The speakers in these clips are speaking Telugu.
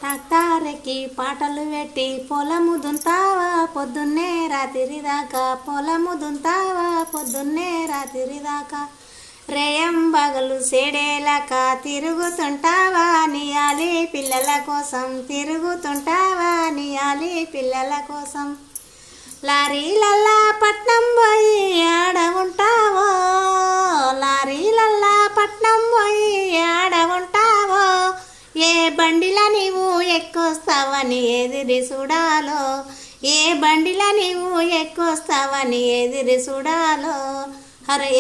ట్రాక్టర్కి పాటలు పెట్టి పొలము దున్తావా పొద్దున్నే రాత్రి దాకా, పొలము దున్తావా పొద్దున్నే రాత్రి దాకా. రేయం బగలు సేడేలాక తిరుగుతుంటావా నియాలి పిల్లల కోసం, తిరుగుతుంటావా నియాలి పిల్లల కోసం. లారీలల్లా పట్నం పోయి ఆడ ఉంటావో, లారీలల్లా పట్నం పోయి ఆడ ఉంటావో. ఏ బండిలా నీవు ఎక్కువస్తావని ఎదిరి చూడాలో, ఏ బండిలా నీవు ఎక్కువస్తావని ఎదిరి చూడాలో.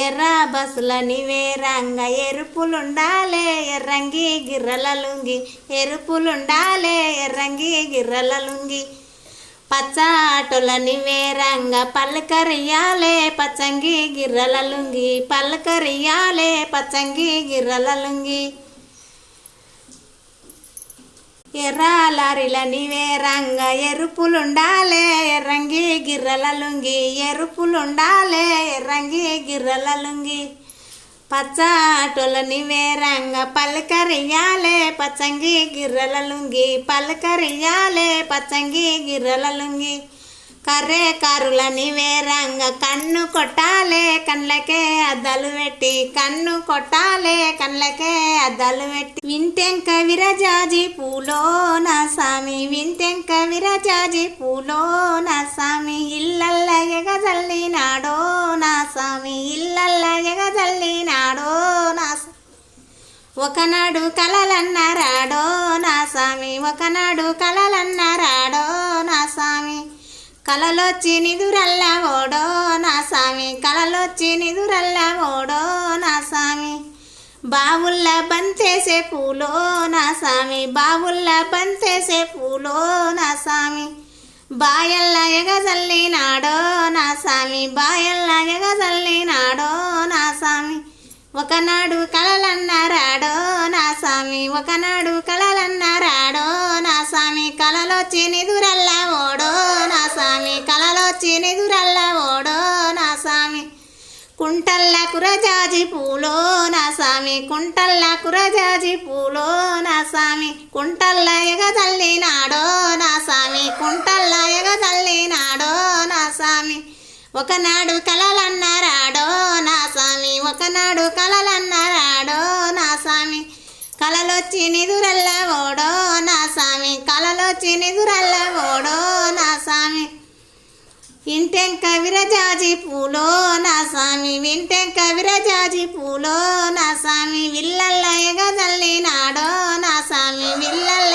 ఎర్ర బస్సుల నీవే రంగ ఎరుపులుండాలే ఎర్రంగి గిర్రల లుంగి, ఎరుపులుండాలే ఎర్రంగి గిర్రల లుంగి. పచ్చ ఆటోల నీవే రంగ పల్లకరియాలే పచ్చంగి గిర్రల లుంగి, పల్లకరియాలే పచ్చంగి గిర్రల లుంగి. ఎర్ర లారీల నీవే రంగ ఎరుపులుండాలే ఎర్రంగి గిర్రల లుంగి, ఎరుపులుండాలే ఎర్రంగి గిర్రల లుంగి. పచ్చ ఆటోల నీవే రంగ పల్లకరియాలే పచ్చంగి గిర్రల లుంగి, పల్లకరియాలే పచ్చంగి గిర్రల లుంగి. కర్రే కారుల నీవే రంగ కన్ను కొట్టాలే కళ్ళకే అద్దాలు పెట్టి, కన్ను కొట్టాలే కళ్ళకే అద్దాలు పెట్టి. వింటెంక విరజాజి పూలో నా సామి, వింటెంక విరజాజి పూలో నా సామి. ఇల్లల్ల ఎగజల్లినాడో నా సామి, ఇల్లల్ల ఎగజల్లినాడో నా సామి. ఒకనాడు కలలన్నరాడో నా సామి, ఒకనాడు కలలన్నరాడో నా సామి. కలలొచ్చి నిదురల్ల ఓడో నా సామి, కలలొచ్చి నిదురల్ల ఓడో నా సామి. బావుల్ల బంతేసే పూలో నా సామి, బావుల్ల బంతేసే పూలో నా సామి. బాయల్ల ఎగజల్లినాడో నా సామి, బాయల్ల ఎగజల్లినాడో నా సామి. ఒకనాడు కలలన్నరాడో నా సామి, ఒకనాడు కలలన్నరాడో నా సామి. కలలొచ్చి నిదురల్ల ఓడో నా సామి, కలలొచ్చి నిదురల్ల ఓడో నా సామి. కుంటల్ల కురజాజి పూలో నా సామి, కుంటల్ల కురజాజి పూలో నా సామి. కుంటల్ల ఎగజల్లినాడో నా సామి, కుంటల్ల ఎగజల్లినాడో నా సామి. ఒకనాడు కలలన్నరాడో నా సామి, ఒకనాడు కలలన్నరాడో నా సామి. కలలొచ్చి నిదురల్ల ఓడో నా సామి, కలలొచ్చి నిదురల్ల ఓడో నా సామి. ఇంటెంక విరజాజి పూలో నా సామి, వింటెంక విరజాజి పూలో నా సామి. విల్లల్ల ఎగజల్లినాడో నా సామి, విల్లల్ల